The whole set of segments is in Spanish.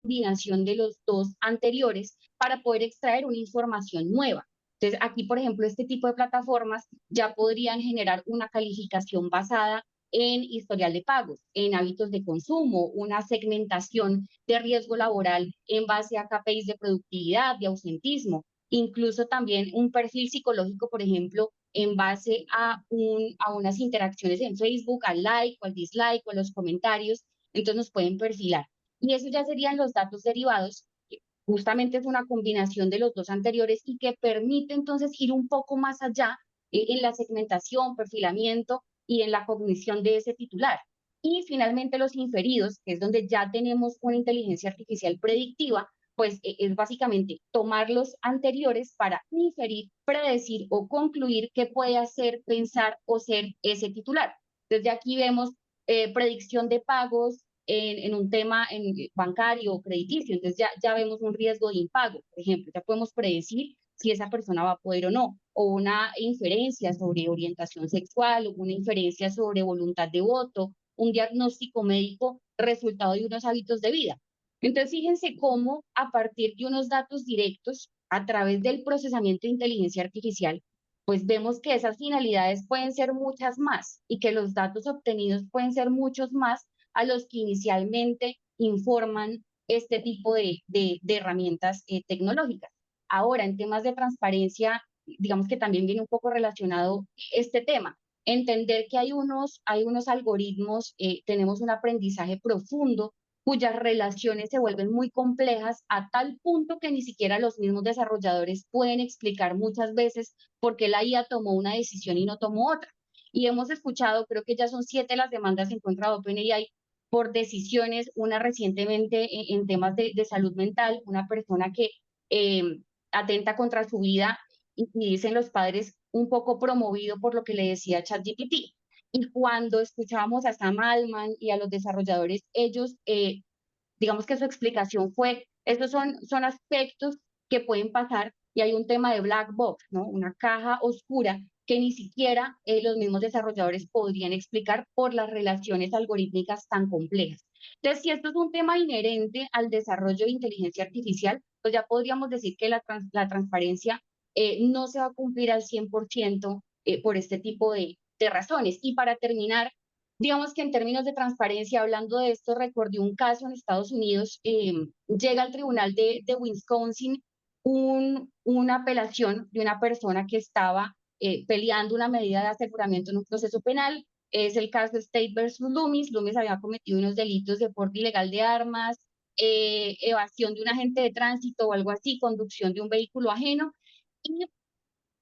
combinación de los dos anteriores para poder extraer una información nueva. Entonces, aquí, por ejemplo, este tipo de plataformas ya podrían generar una calificación basada en historial de pagos, en hábitos de consumo, una segmentación de riesgo laboral en base a KPIs de productividad, de ausentismo, incluso también un perfil psicológico, por ejemplo, en base a unas interacciones en Facebook, al like o al dislike o a los comentarios, entonces nos pueden perfilar. Y eso ya serían los datos derivados, que justamente es una combinación de los dos anteriores y que permite entonces ir un poco más allá en la segmentación, perfilamiento y en la cognición de ese titular. Y finalmente los inferidos, que es donde ya tenemos una inteligencia artificial predictiva, pues es básicamente tomar los anteriores para inferir, predecir o concluir qué puede hacer, pensar o ser ese titular. Desde aquí vemos predicción de pagos en un tema bancario o crediticio, entonces ya vemos un riesgo de impago, por ejemplo, ya podemos predecir si esa persona va a poder o no, o una inferencia sobre orientación sexual, o una inferencia sobre voluntad de voto, un diagnóstico médico resultado de unos hábitos de vida. Entonces, fíjense cómo a partir de unos datos directos, a través del procesamiento de inteligencia artificial, pues vemos que esas finalidades pueden ser muchas más y que los datos obtenidos pueden ser muchos más a los que inicialmente informan este tipo de herramientas tecnológicas. Ahora, en temas de transparencia, digamos que también viene un poco relacionado este tema. Entender que hay unos algoritmos, tenemos un aprendizaje profundo cuyas relaciones se vuelven muy complejas a tal punto que ni siquiera los mismos desarrolladores pueden explicar muchas veces por qué la IA tomó una decisión y no tomó otra. Y hemos escuchado, creo que ya son 7 las demandas en contra de OpenAI por decisiones, una recientemente en temas de salud mental, una persona que eh, atenta contra su vida y dicen los padres un poco promovido por lo que le decía ChatGPT. Y cuando escuchábamos a Sam Altman y a los desarrolladores, ellos, digamos que su explicación fue, estos son aspectos que pueden pasar y hay un tema de black box, ¿no? Una caja oscura que ni siquiera los mismos desarrolladores podrían explicar por las relaciones algorítmicas tan complejas. Entonces, si esto es un tema inherente al desarrollo de inteligencia artificial, pues ya podríamos decir que la transparencia no se va a cumplir al 100% por este tipo de razones. Y para terminar, digamos que en términos de transparencia, hablando de esto, recordé un caso en Estados Unidos, llega al tribunal de Wisconsin una apelación de una persona que estaba peleando una medida de aseguramiento en un proceso penal. Es el caso State versus Loomis. Loomis había cometido unos delitos de porte ilegal de armas, evasión de un agente de tránsito o algo así, conducción de un vehículo ajeno. Y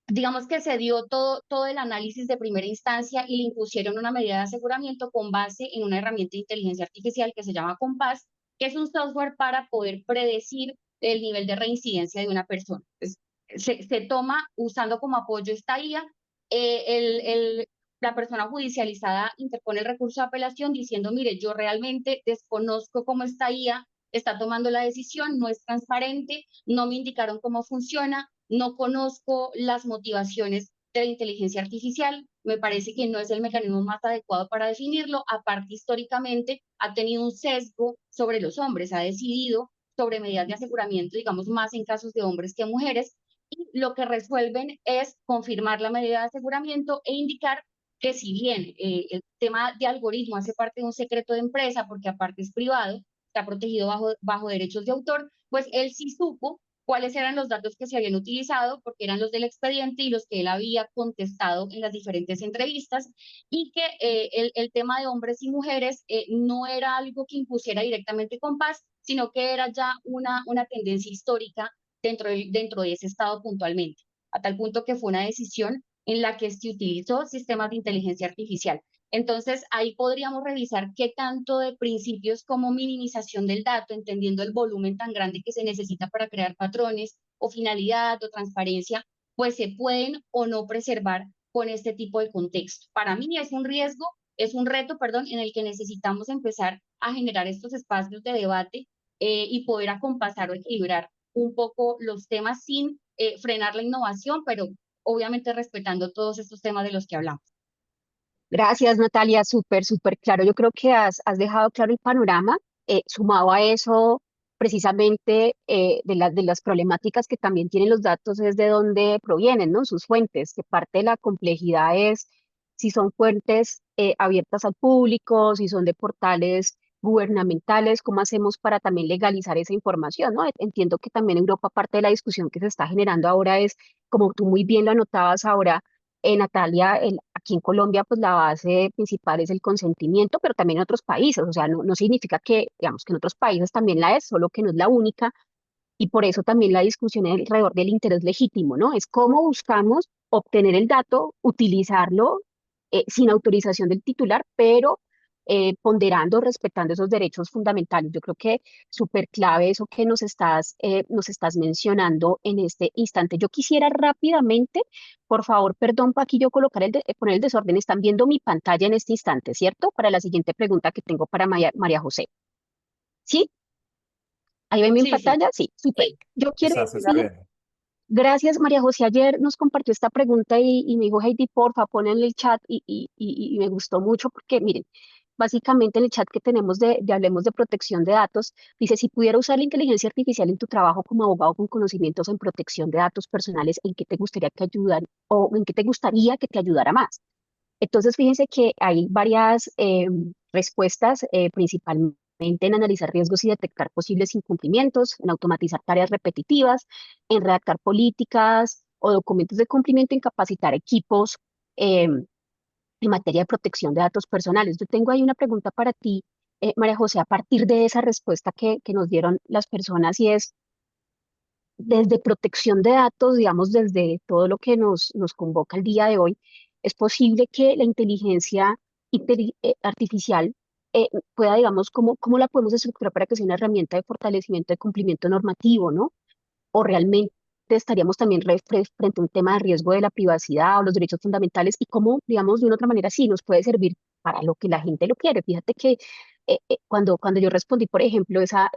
digamos que se dio todo el análisis de primera instancia y le impusieron una medida de aseguramiento con base en una herramienta de inteligencia artificial que se llama Compass, que es un software para poder predecir el nivel de reincidencia de una persona. Entonces, se toma usando como apoyo esta IA, eh, el, el, la persona judicializada interpone el recurso de apelación diciendo, mire, yo realmente desconozco cómo esta IA está tomando la decisión, no es transparente, no me indicaron cómo funciona, no conozco las motivaciones de la inteligencia artificial, me parece que no es el mecanismo más adecuado para definirlo, aparte históricamente ha tenido un sesgo sobre los hombres, ha decidido sobre medidas de aseguramiento, digamos, más en casos de hombres que mujeres, y lo que resuelven es confirmar la medida de aseguramiento e indicar que si bien el tema de algoritmo hace parte de un secreto de empresa, porque aparte es privado, está protegido bajo derechos de autor, pues él sí supo cuáles eran los datos que se habían utilizado, porque eran los del expediente y los que él había contestado en las diferentes entrevistas, y que el tema de hombres y mujeres no era algo que impusiera directamente con paz, sino que era ya una tendencia histórica dentro de ese estado puntualmente, a tal punto que fue una decisión en la que se utilizó sistemas de inteligencia artificial. Entonces, ahí podríamos revisar qué tanto de principios como minimización del dato, entendiendo el volumen tan grande que se necesita para crear patrones o finalidad o transparencia, pues se pueden o no preservar con este tipo de contexto. Para mí es un riesgo, es un reto, perdón, en el que necesitamos empezar a generar estos espacios de debate y poder acompasar o equilibrar un poco los temas sin frenar la innovación, pero obviamente respetando todos estos temas de los que hablamos. Gracias, Natalia, súper, súper claro. Yo creo que has dejado claro el panorama. Sumado a eso, precisamente de las problemáticas que también tienen los datos es de dónde provienen, ¿no? Sus fuentes, que parte de la complejidad es si son fuentes abiertas al público, si son de portales gubernamentales, cómo hacemos para también legalizar esa información, ¿no? Entiendo que también en Europa parte de la discusión que se está generando ahora es, como tú muy bien lo anotabas ahora, Natalia, aquí en Colombia, pues la base principal es el consentimiento, pero también en otros países, o sea, no significa que, digamos, que en otros países también la es, solo que no es la única, y por eso también la discusión alrededor del interés legítimo, ¿no? Es cómo buscamos obtener el dato, utilizarlo sin autorización del titular, pero ponderando, respetando esos derechos fundamentales. Yo creo que súper clave eso que nos estás mencionando en este instante. Yo quisiera rápidamente, por favor, perdón, aquí yo colocar poner el desorden. Están viendo mi pantalla en este instante, ¿cierto? Para la siguiente pregunta que tengo para María José. ¿Sí? Ahí ven mi Sí, sí. pantalla, sí, súper. Sí, Yo quiero, Quizás se está sí, viendo. gracias María José, ayer nos compartió esta pregunta y me dijo, Heidi, porfa, pon en el chat y me gustó mucho porque, miren, básicamente en el chat que tenemos de Hablemos de Protección de Datos, dice, si pudiera usar la inteligencia artificial en tu trabajo como abogado con conocimientos en protección de datos personales, ¿en qué te gustaría que ayudara o en qué te gustaría que te ayudara más? Entonces, fíjense que hay varias respuestas, principalmente en analizar riesgos y detectar posibles incumplimientos, en automatizar tareas repetitivas, en redactar políticas o documentos de cumplimiento, en capacitar equipos em, en materia de protección de datos personales. Yo tengo ahí una pregunta para ti, María José, a partir de esa respuesta que nos dieron las personas y es, desde protección de datos, digamos, desde todo lo que nos convoca el día de hoy, es posible que la inteligencia artificial pueda, digamos, cómo la podemos estructurar para que sea una herramienta de fortalecimiento de cumplimiento normativo, ¿no? O realmente estaríamos también frente a un tema de riesgo de la privacidad o los derechos fundamentales y cómo, digamos, de una otra manera sí nos puede servir para lo que la gente lo quiere. Fíjate que cuando yo respondí, por ejemplo, esa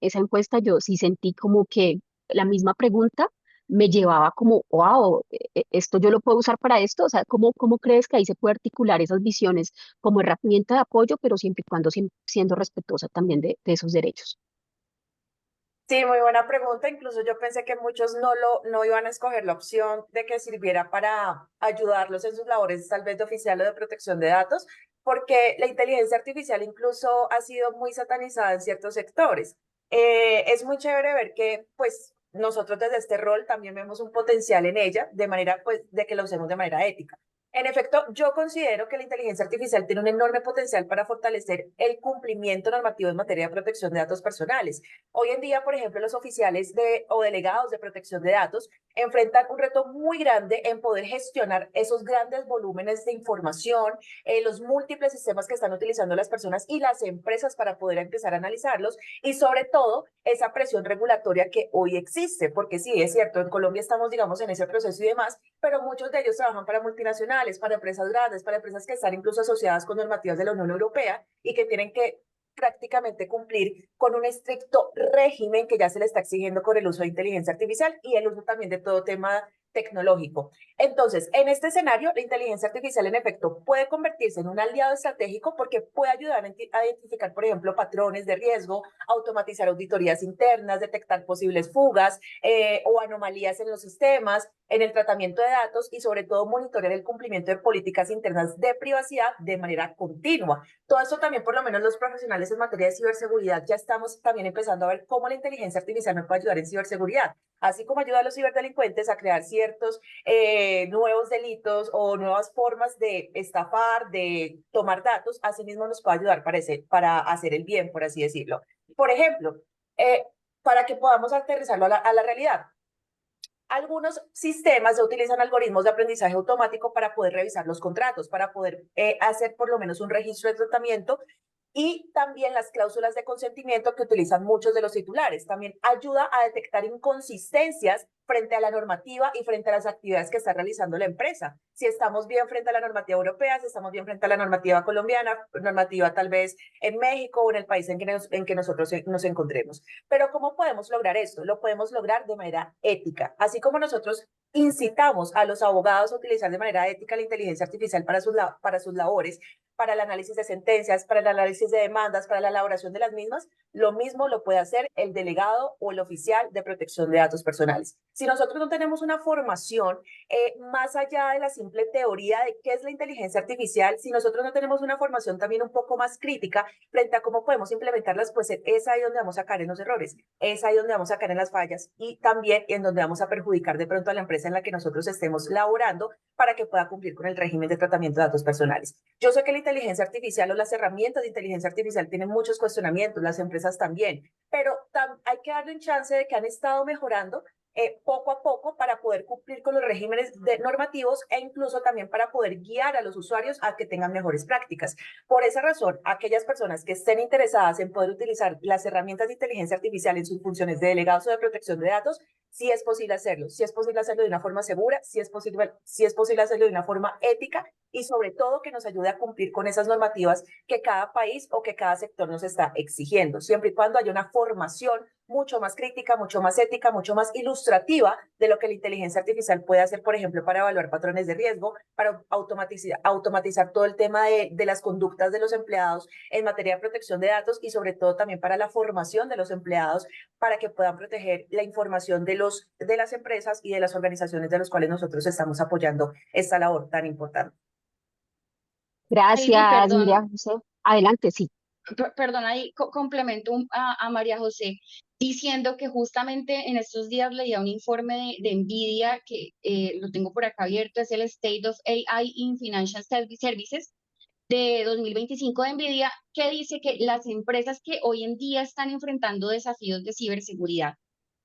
encuesta, yo sí sentí como que la misma pregunta me llevaba como, wow, esto yo lo puedo usar para esto, o sea, ¿cómo crees que ahí se puede articular esas visiones como herramienta de apoyo, pero siempre y cuando siendo respetuosa también de esos derechos? Sí, muy buena pregunta. Incluso yo pensé que muchos no iban a escoger la opción de que sirviera para ayudarlos en sus labores, tal vez de oficial o de protección de datos, porque la inteligencia artificial incluso ha sido muy satanizada en ciertos sectores. Es muy chévere ver que, pues, nosotros desde este rol también vemos un potencial en ella, de manera, pues, de que la usemos de manera ética. En efecto, yo considero que la inteligencia artificial tiene un enorme potencial para fortalecer el cumplimiento normativo en materia de protección de datos personales. Hoy en día, por ejemplo, los oficiales o delegados de protección de datos enfrentan un reto muy grande en poder gestionar esos grandes volúmenes de información, los múltiples sistemas que están utilizando las personas y las empresas para poder empezar a analizarlos y sobre todo esa presión regulatoria que hoy existe, porque sí, es cierto, en Colombia estamos, digamos, en ese proceso y demás, pero muchos de ellos trabajan para multinacionales, para empresas grandes, para empresas que están incluso asociadas con normativas de la Unión Europea y que tienen que prácticamente cumplir con un estricto régimen que ya se le está exigiendo con el uso de inteligencia artificial y el uso también de todo tema tecnológico. Entonces, en este escenario, la inteligencia artificial en efecto puede convertirse en un aliado estratégico porque puede ayudar a identificar, por ejemplo, patrones de riesgo, automatizar auditorías internas, detectar posibles fugas o anomalías en los sistemas, en el tratamiento de datos y sobre todo monitorear el cumplimiento de políticas internas de privacidad de manera continua. Todo eso también, por lo menos los profesionales en materia de ciberseguridad, ya estamos también empezando a ver cómo la inteligencia artificial nos puede ayudar en ciberseguridad, así como ayuda a los ciberdelincuentes a crear ciertos nuevos delitos o nuevas formas de estafar, de tomar datos, asimismo nos puede ayudar para hacer el bien, por así decirlo. Por ejemplo, eh, para que podamos aterrizarlo a la realidad. Algunos sistemas utilizan algoritmos de aprendizaje automático para poder revisar los contratos, para poder hacer por lo menos un registro de tratamiento y también las cláusulas de consentimiento que utilizan muchos de los titulares. También ayuda a detectar inconsistencias frente a la normativa y frente a las actividades que está realizando la empresa. Si estamos bien frente a la normativa europea, si estamos bien frente a la normativa colombiana, normativa tal vez en México o en el país en que nosotros nos encontremos. Pero ¿cómo podemos lograr esto? Lo podemos lograr de manera ética. Así como nosotros incitamos a los abogados a utilizar de manera ética la inteligencia artificial para sus labores, para el análisis de sentencias, para el análisis de demandas, para la elaboración de las mismas, lo mismo lo puede hacer el delegado o el oficial de protección de datos personales. Si nosotros no tenemos una formación más allá de la simple teoría de qué es la inteligencia artificial, si nosotros no tenemos una formación también un poco más crítica frente a cómo podemos implementarlas, pues es ahí donde vamos a caer en los errores, es ahí donde vamos a caer en las fallas y también en donde vamos a perjudicar de pronto a la empresa en la que nosotros estemos laborando para que pueda cumplir con el régimen de tratamiento de datos personales. Yo sé que la inteligencia artificial o las herramientas de inteligencia artificial tienen muchos cuestionamientos, las empresas también, pero hay que darle un chance de que han estado mejorando poco a poco para poder cumplir con los regímenes normativos e incluso también para poder guiar a los usuarios a que tengan mejores prácticas. Por esa razón, aquellas personas que estén interesadas en poder utilizar las herramientas de inteligencia artificial en sus funciones de delegados o de protección de datos, sí es posible hacerlo, sí es posible hacerlo de una forma segura, sí es posible hacerlo de una forma ética y sobre todo que nos ayude a cumplir con esas normativas que cada país o que cada sector nos está exigiendo, siempre y cuando haya una formación mucho más crítica, mucho más ética, mucho más ilustrativa de lo que la inteligencia artificial puede hacer, por ejemplo, para evaluar patrones de riesgo, para automatizar todo el tema de las conductas de los empleados en materia de protección de datos y sobre todo también para la formación de los empleados para que puedan proteger la información de las empresas y de las organizaciones de las cuales nosotros estamos apoyando esta labor tan importante. Heidi, Gracias, perdón, María José. Adelante, sí. perdón, ahí complemento a María José diciendo que justamente en estos días leía un informe de NVIDIA que lo tengo por acá abierto, es el State of AI in Financial Services de 2025 de NVIDIA, que dice que las empresas que hoy en día están enfrentando desafíos de ciberseguridad,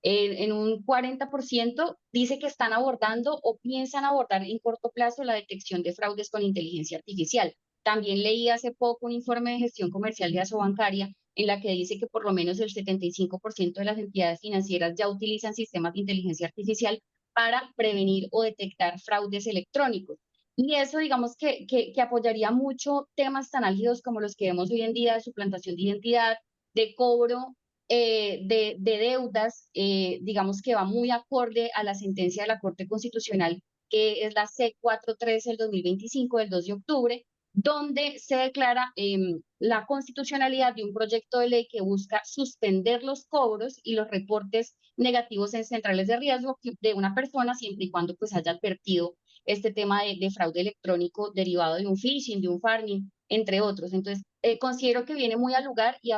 en un 40% dice que están abordando o piensan abordar en corto plazo la detección de fraudes con inteligencia artificial. También leí hace poco un informe de gestión comercial de Asobancaria en la que dice que por lo menos el 75% de las entidades financieras ya utilizan sistemas de inteligencia artificial para prevenir o detectar fraudes electrónicos. Y eso, digamos, que apoyaría mucho temas tan álgidos como los que vemos hoy en día de suplantación de identidad, de cobro de deudas, digamos que va muy acorde a la sentencia de la Corte Constitucional, que es la C-413 del 2025, del 2 de octubre, donde se declara la constitucionalidad de un proyecto de ley que busca suspender los cobros y los reportes negativos en centrales de riesgo de una persona siempre y cuando pues haya advertido este tema de fraude electrónico derivado de un phishing, de un farming, entre otros. Entonces, considero que viene muy al lugar y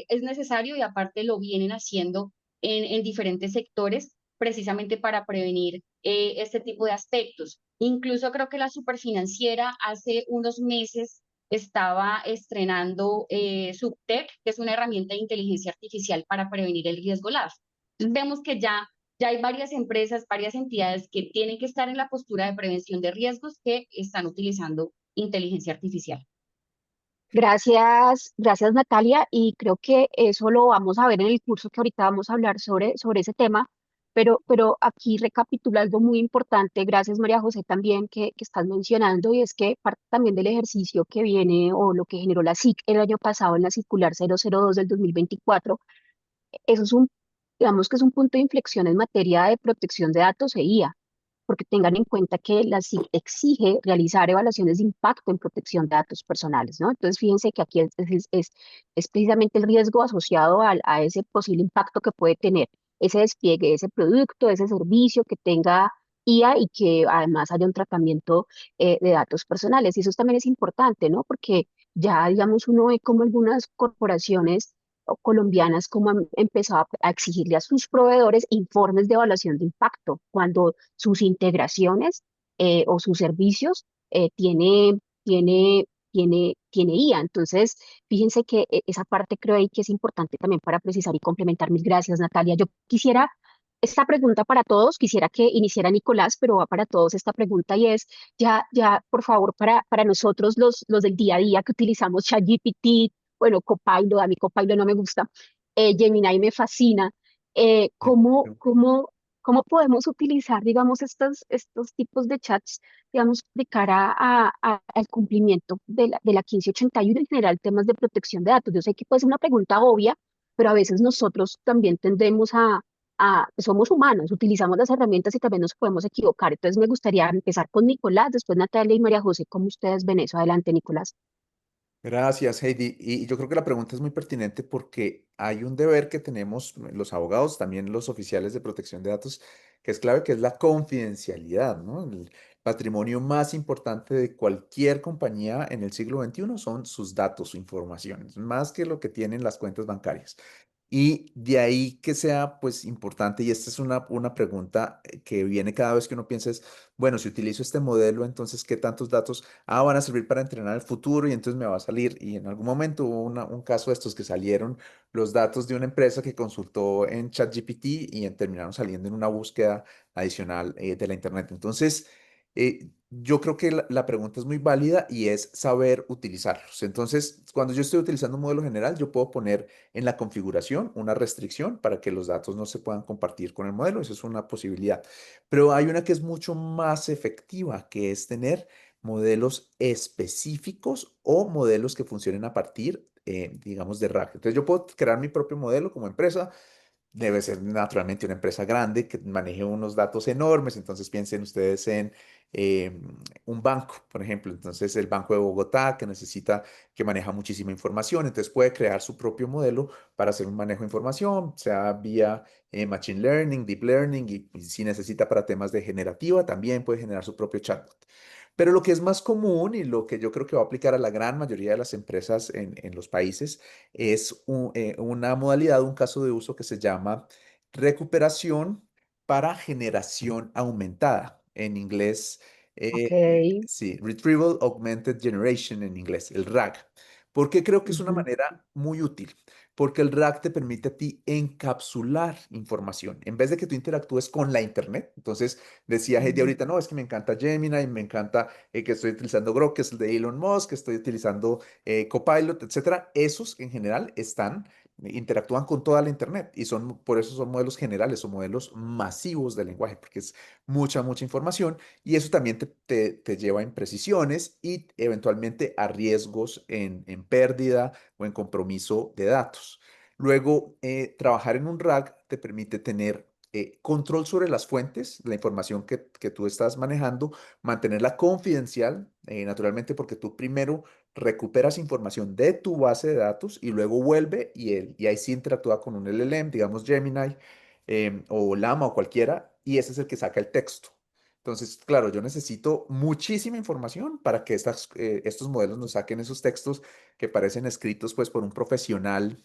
es necesario y aparte lo vienen haciendo en diferentes sectores precisamente para prevenir este tipo de aspectos. Incluso creo que la superfinanciera hace unos meses estaba estrenando Subtech, que es una herramienta de inteligencia artificial para prevenir el riesgo LAF. Entonces vemos que ya hay varias empresas, varias entidades que tienen que estar en la postura de prevención de riesgos que están utilizando inteligencia artificial. Gracias, gracias Natalia, y creo que eso lo vamos a ver en el curso que ahorita vamos a hablar sobre ese tema, pero aquí recapitula algo muy importante, gracias María José también que estás mencionando, y es que parte también del ejercicio que viene o lo que generó la SIC el año pasado en la circular 002 del 2024, eso es digamos que es un punto de inflexión en materia de protección de datos e IA, porque tengan en cuenta que la SIC exige realizar evaluaciones de impacto en protección de datos personales, ¿no? Entonces, fíjense que aquí es precisamente el riesgo asociado a ese posible impacto que puede tener ese despliegue, ese producto, ese servicio que tenga IA y que además haya un tratamiento de datos personales. Y eso también es importante, ¿no? Porque ya, digamos, uno ve como algunas corporaciones o colombianas como han empezado a exigirle a sus proveedores informes de evaluación de impacto cuando sus integraciones o sus servicios tiene IA. Entonces, fíjense que esa parte creo ahí que es importante también para precisar y complementar. Mil gracias, Natalia. Yo quisiera esta pregunta para todos, quisiera que iniciara Nicolás, pero va para todos esta pregunta y es, por favor, para nosotros los del día a día que utilizamos ChatGPT, bueno, Copilot, a mí Copilot no me gusta, Gemini me fascina, ¿cómo podemos utilizar, digamos, estos tipos de chats, digamos, de cara al cumplimiento de la 1581 en general, temas de protección de datos? Yo sé que puede ser una pregunta obvia, pero a veces nosotros también tendemos somos humanos, utilizamos las herramientas y también nos podemos equivocar. Entonces me gustaría empezar con Nicolás, después Natalia y María José, ¿cómo ustedes ven eso? Adelante, Nicolás. Gracias, Heidi. Y yo creo que la pregunta es muy pertinente porque hay un deber que tenemos los abogados, también los oficiales de protección de datos, que es clave, que es la confidencialidad, ¿no? El patrimonio más importante de cualquier compañía en el siglo XXI son sus datos, su información, más que lo que tienen las cuentas bancarias. Y de ahí que sea pues importante, y esta es una pregunta que viene cada vez que uno piensa es, bueno, si utilizo este modelo, entonces, ¿qué tantos datos van a servir para entrenar el futuro? Y entonces me va a salir, y en algún momento hubo un caso de estos que salieron los datos de una empresa que consultó en ChatGPT y terminaron saliendo en una búsqueda adicional de la Internet. Entonces, yo creo que la pregunta es muy válida y es saber utilizarlos. Entonces, cuando yo estoy utilizando un modelo general, yo puedo poner en la configuración una restricción para que los datos no se puedan compartir con el modelo. Eso es una posibilidad. Pero hay una que es mucho más efectiva, que es tener modelos específicos o modelos que funcionen a partir, digamos, de RAG. Entonces, yo puedo crear mi propio modelo como empresa. Debe ser naturalmente una empresa grande que maneje unos datos enormes. Entonces piensen ustedes en un banco, por ejemplo. Entonces el Banco de Bogotá que necesita, que maneja muchísima información. Entonces puede crear su propio modelo para hacer un manejo de información, sea vía Machine Learning, Deep Learning y si necesita para temas de generativa, también puede generar su propio chatbot. Pero lo que es más común y lo que yo creo que va a aplicar a la gran mayoría de las empresas en los países es una modalidad, un caso de uso que se llama recuperación para generación aumentada. En inglés, Ok. sí, Retrieval Augmented Generation en inglés, el RAG. Porque creo que es una Ujú, manera muy útil, porque el RAG te permite a ti encapsular información. En vez de que tú interactúes con la Internet, entonces decía Heidi ujú, ahorita, no, es que me encanta Gemini, me encanta que estoy utilizando Grok, que es el de Elon Musk, que estoy utilizando Copilot, etcétera. Esos en general interactúan con toda la Internet y por eso son modelos generales o modelos masivos de lenguaje, porque es mucha información y eso también te lleva a imprecisiones y eventualmente a riesgos en pérdida o en compromiso de datos. Luego, trabajar en un RAG te permite tener control sobre las fuentes, la información que tú estás manejando, mantenerla confidencial, naturalmente porque tú primero recuperas información de tu base de datos y luego vuelve y ahí sí interactúa con un LLM, digamos Gemini o Llama o cualquiera, y ese es el que saca el texto. Entonces, claro, yo necesito muchísima información para que estos modelos nos saquen esos textos que parecen escritos pues por un profesional,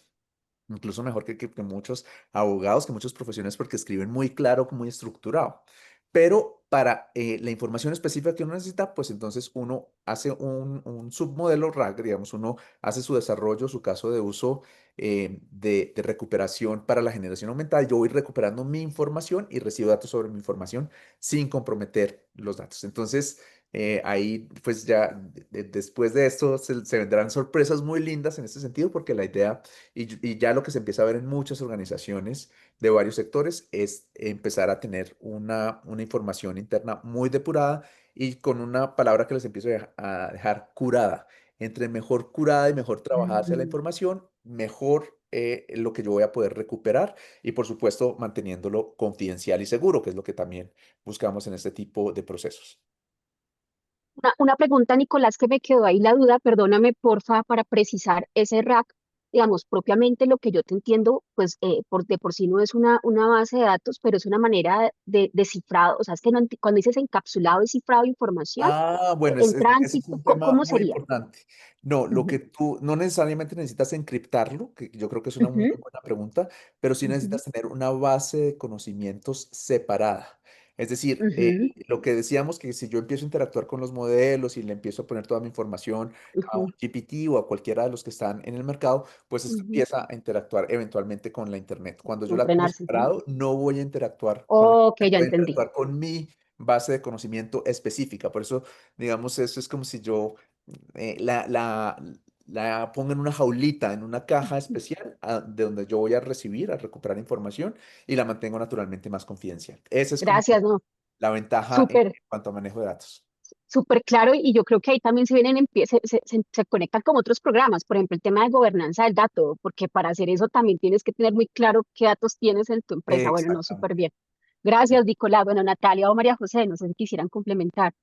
incluso mejor que muchos abogados, que muchos profesionales, porque escriben muy claro, muy estructurado. Pero para la información específica que uno necesita, pues entonces uno hace un submodelo RAG, digamos, uno hace su desarrollo, su caso de uso de recuperación para la generación aumentada. Yo voy recuperando mi información y recibo datos sobre mi información sin comprometer los datos. Entonces, ahí, pues ya después de esto se vendrán sorpresas muy lindas en este sentido, porque la idea y ya lo que se empieza a ver en muchas organizaciones de varios sectores es empezar a tener una información interna muy depurada y con una palabra que les empiezo a dejar curada. Entre mejor curada y mejor trabajada sea la ujú. información, mejor lo que yo voy a poder recuperar y por supuesto manteniéndolo confidencial y seguro, que es lo que también buscamos en este tipo de procesos. Una pregunta, Nicolás, que me quedó ahí la duda, perdóname, porfa, para precisar ese rack, digamos, propiamente lo que yo te entiendo, pues de por sí no es una base de datos, pero es una manera de cifrado, o sea, es que cuando dices encapsulado y cifrado de información, Bueno, en ese es tránsito, un tema ¿cómo muy sería? importante. No, lo Ujú, que tú no necesariamente necesitas encriptarlo, que yo creo que es una muy ujú, buena pregunta, pero sí ujú, necesitas tener una base de conocimientos separada. Es decir, ujú, lo que decíamos que si yo empiezo a interactuar con los modelos y le empiezo a poner toda mi información a un ujú, GPT o a cualquiera de los que están en el mercado, pues esto ujú. empieza a interactuar eventualmente con la Internet. Cuando yo la tengo Entrenarse. Ujú. separado, no voy a interactuar con la Ok, Internet, ya voy a entendí. interactuar con mi base de conocimiento específica. Por eso, digamos, eso es como si yo eh, la, la, la pongo en una jaulita, en una caja especial, de donde yo voy a recibir, a recuperar información y la mantengo naturalmente más confidencial. Esa es como Gracias, no, la ventaja en súper. cuanto a manejo de datos. Súper claro y yo creo que ahí también se vienen, se conectan con otros programas, por ejemplo, el tema de gobernanza del dato, porque para hacer eso también tienes que tener muy claro qué datos tienes en tu empresa. Bueno, no, súper Exactamente. bien. Gracias, Nicolás. Bueno, Natalia o María José, no sé si quisieran complementar.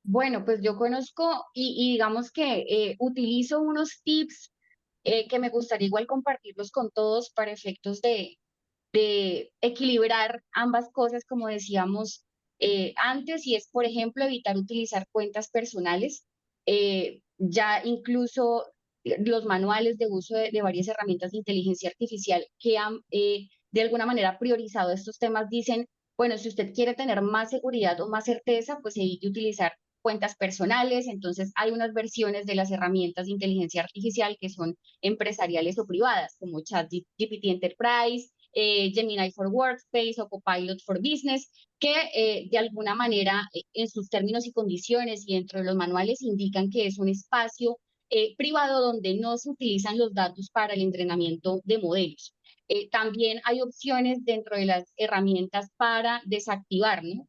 Bueno, pues yo conozco y digamos que utilizo unos tips que me gustaría igual compartirlos con todos para efectos de equilibrar ambas cosas, como decíamos antes, y es, por ejemplo, evitar utilizar cuentas personales. Ya incluso los manuales de uso de varias herramientas de inteligencia artificial que han de alguna manera priorizado estos temas dicen, bueno, si usted quiere tener más seguridad o más certeza, pues evite utilizar cuentas personales. Entonces hay unas versiones de las herramientas de inteligencia artificial que son empresariales o privadas, como ChatGPT Enterprise, Gemini for Workspace o Copilot for Business, que de alguna manera en sus términos y condiciones y dentro de los manuales indican que es un espacio privado donde no se utilizan los datos para el entrenamiento de modelos. También hay opciones dentro de las herramientas para desactivar, ¿no?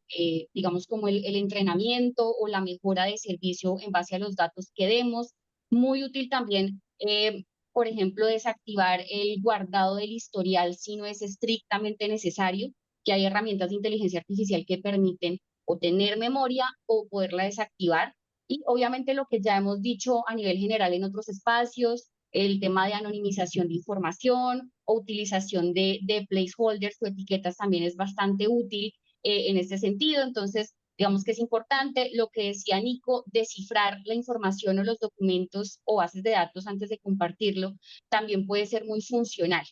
Digamos como el entrenamiento o la mejora de servicio en base a los datos que demos. Muy útil también por ejemplo, desactivar el guardado del historial si no es estrictamente necesario, que hay herramientas de inteligencia artificial que permiten o tener memoria o poderla desactivar. Y obviamente lo que ya hemos dicho a nivel general en otros espacios, el tema de anonimización de información o utilización de placeholders o etiquetas también es bastante útil en este sentido. Entonces, digamos que es importante lo que decía Nico, descifrar la información o los documentos o bases de datos antes de compartirlo, también puede ser muy funcional.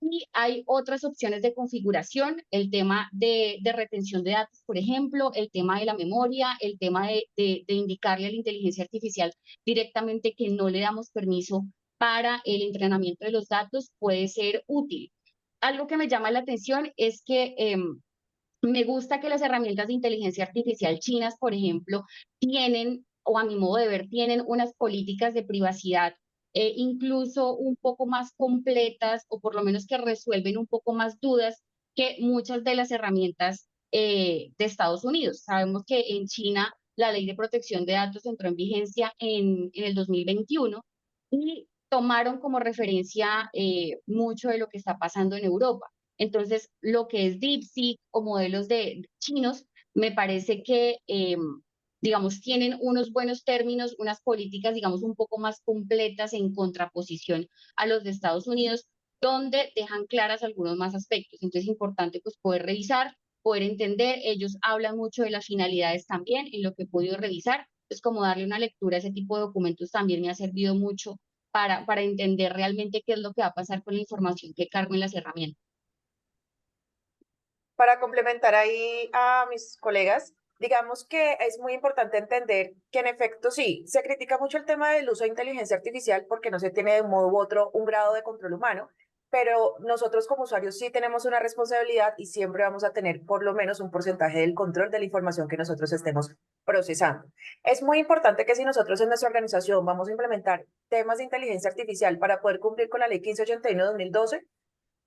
Y hay otras opciones de configuración, el tema de retención de datos, por ejemplo, el tema de la memoria, el tema de indicarle a la inteligencia artificial directamente que no le damos permiso para el entrenamiento de los datos puede ser útil. Algo que me llama la atención es que me gusta que las herramientas de inteligencia artificial chinas, por ejemplo, tienen, o a mi modo de ver, tienen unas políticas de privacidad incluso un poco más completas o por lo menos que resuelven un poco más dudas que muchas de las herramientas de Estados Unidos. Sabemos que en China la ley de protección de datos entró en vigencia en el 2021 y tomaron como referencia mucho de lo que está pasando en Europa. Entonces, lo que es DeepSeek o modelos de chinos, me parece que, digamos, tienen unos buenos términos, unas políticas, digamos, un poco más completas en contraposición a los de Estados Unidos, donde dejan claras algunos más aspectos. Entonces, es importante pues poder revisar, poder entender. Ellos hablan mucho de las finalidades también, en lo que he podido revisar. Es como darle una lectura a ese tipo de documentos también me ha servido mucho para entender realmente qué es lo que va a pasar con la información que cargo en las herramientas. Para complementar ahí a mis colegas, digamos que es muy importante entender que en efecto sí, se critica mucho el tema del uso de inteligencia artificial porque no se tiene de un modo u otro un grado de control humano, pero nosotros como usuarios sí tenemos una responsabilidad y siempre vamos a tener por lo menos un porcentaje del control de la información que nosotros estemos procesando. Es muy importante que si nosotros en nuestra organización vamos a implementar temas de inteligencia artificial para poder cumplir con la ley 1581-2012,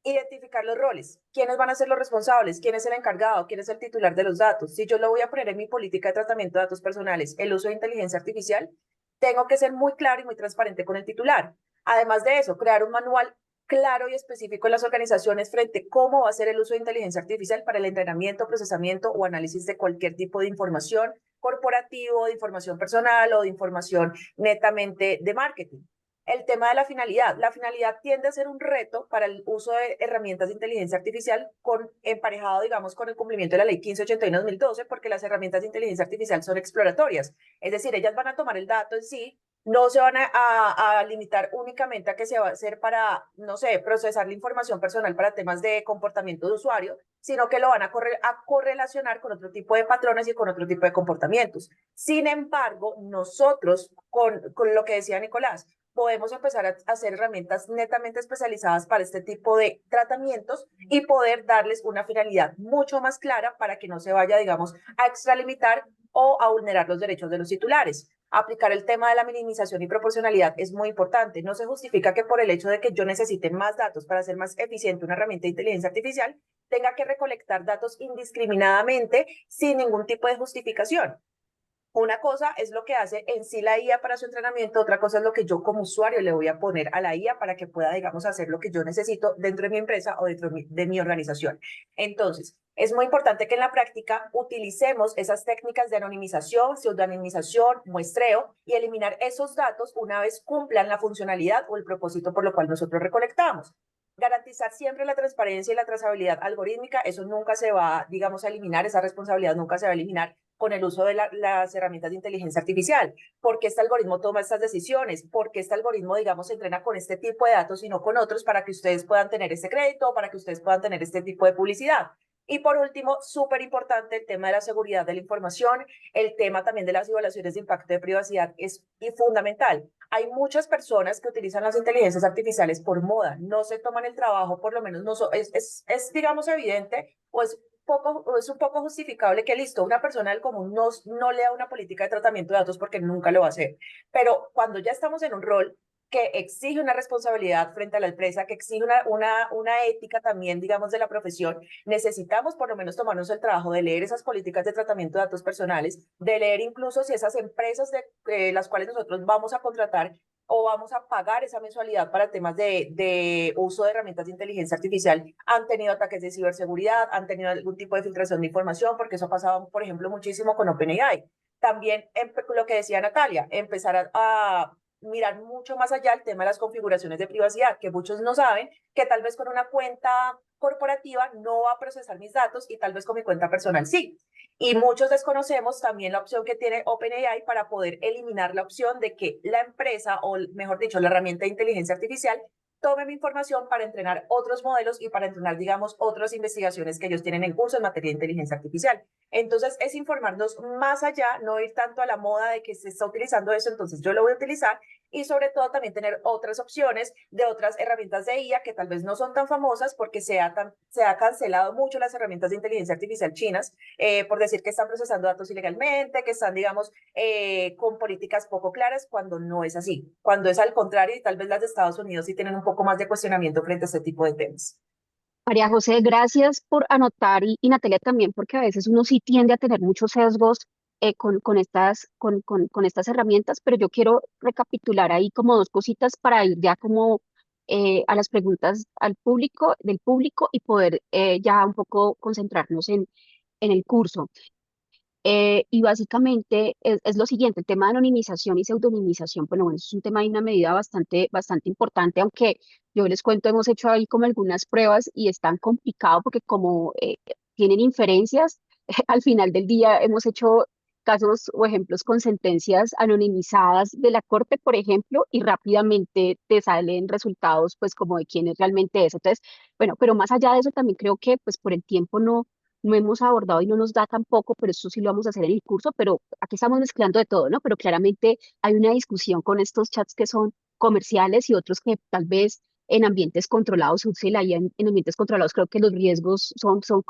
identificar los roles, quiénes van a ser los responsables, quién es el encargado, quién es el titular de los datos. Si yo lo voy a poner en mi política de tratamiento de datos personales, el uso de inteligencia artificial, tengo que ser muy claro y muy transparente con el titular. Además de eso, crear un manual claro y específico en las organizaciones frente a cómo va a ser el uso de inteligencia artificial para el entrenamiento, procesamiento o análisis de cualquier tipo de información corporativo, de información personal o de información netamente de marketing. El tema de la finalidad. La finalidad tiende a ser un reto para el uso de herramientas de inteligencia artificial emparejado, digamos, con el cumplimiento de la ley 1581-2012, porque las herramientas de inteligencia artificial son exploratorias. Es decir, ellas van a tomar el dato en sí, no se van a limitar únicamente a que se va a hacer para, no sé, procesar la información personal para temas de comportamiento de usuario, sino que lo van a correlacionar con otro tipo de patrones y con otro tipo de comportamientos. Sin embargo, nosotros, con lo que decía Nicolás, podemos empezar a hacer herramientas netamente especializadas para este tipo de tratamientos y poder darles una finalidad mucho más clara para que no se vaya, digamos, a extralimitar o a vulnerar los derechos de los titulares. Aplicar el tema de la minimización y proporcionalidad es muy importante. No se justifica que por el hecho de que yo necesite más datos para hacer más eficiente una herramienta de inteligencia artificial, tenga que recolectar datos indiscriminadamente sin ningún tipo de justificación. Una cosa es lo que hace en sí la IA para su entrenamiento, otra cosa es lo que yo como usuario le voy a poner a la IA para que pueda, digamos, hacer lo que yo necesito dentro de mi empresa o dentro de mi organización. Entonces, es muy importante que en la práctica utilicemos esas técnicas de anonimización, pseudonimización, muestreo y eliminar esos datos una vez cumplan la funcionalidad o el propósito por lo cual nosotros recolectamos. Garantizar siempre la transparencia y la trazabilidad algorítmica, eso nunca se va, digamos, a eliminar, esa responsabilidad nunca se va a eliminar con el uso de las herramientas de inteligencia artificial. ¿Por qué este algoritmo toma estas decisiones? ¿Por qué este algoritmo, digamos, se entrena con este tipo de datos y no con otros para que ustedes puedan tener este crédito, para que ustedes puedan tener este tipo de publicidad? Y por último, súper importante, el tema de la seguridad de la información, el tema también de las evaluaciones de impacto de privacidad es fundamental. Hay muchas personas que utilizan las inteligencias artificiales por moda, no se toman el trabajo, por lo menos no es digamos, evidente o es un poco justificable que listo, una persona del común no lea una política de tratamiento de datos porque nunca lo va a hacer. Pero cuando ya estamos en un rol que exige una responsabilidad frente a la empresa, que exige una ética también, digamos, de la profesión, necesitamos por lo menos tomarnos el trabajo de leer esas políticas de tratamiento de datos personales, de leer incluso si esas empresas de las cuales nosotros vamos a contratar o vamos a pagar esa mensualidad para temas de uso de herramientas de inteligencia artificial, han tenido ataques de ciberseguridad, han tenido algún tipo de filtración de información, porque eso ha pasado, por ejemplo, muchísimo con OpenAI. También lo que decía Natalia, empezar a mirar mucho más allá el tema de las configuraciones de privacidad, que muchos no saben que tal vez con una cuenta corporativa no va a procesar mis datos y tal vez con mi cuenta personal sí. Y muchos desconocemos también la opción que tiene OpenAI para poder eliminar la opción de que la empresa, o mejor dicho, la herramienta de inteligencia artificial, tome mi información para entrenar otros modelos y para entrenar, digamos, otras investigaciones que ellos tienen en curso en materia de inteligencia artificial. Entonces, es informarnos más allá, no ir tanto a la moda de que se está utilizando eso, entonces yo lo voy a utilizar, y sobre todo también tener otras opciones de otras herramientas de IA que tal vez no son tan famosas porque se ha cancelado mucho las herramientas de inteligencia artificial chinas, por decir que están procesando datos ilegalmente, que están, digamos, con políticas poco claras, cuando no es así, cuando es al contrario, y tal vez las de Estados Unidos sí tienen un poco más de cuestionamiento frente a este tipo de temas. María José, gracias por anotar y Natalia también, porque a veces uno sí tiende a tener muchos sesgos con estas herramientas, pero yo quiero recapitular ahí como dos cositas para ir ya como a las preguntas del público y poder ya un poco concentrarnos en el curso. Y básicamente es lo siguiente, el tema de anonimización y pseudonimización, bueno, eso es un tema de una medida bastante importante, aunque yo les cuento, hemos hecho ahí como algunas pruebas y es tan complicado porque como tienen inferencias, al final del día hemos hecho casos o ejemplos con sentencias anonimizadas de la corte, por ejemplo, y rápidamente te salen resultados pues como de quién es realmente eso. Entonces, bueno, pero más allá de eso también creo que pues por el tiempo no hemos abordado y no nos da tampoco, pero esto sí lo vamos a hacer en el curso, pero aquí estamos mezclando de todo, ¿no? Pero claramente hay una discusión con estos chats que son comerciales y otros que tal vez en ambientes controlados, use la IA en ambientes controlados, creo que los riesgos son como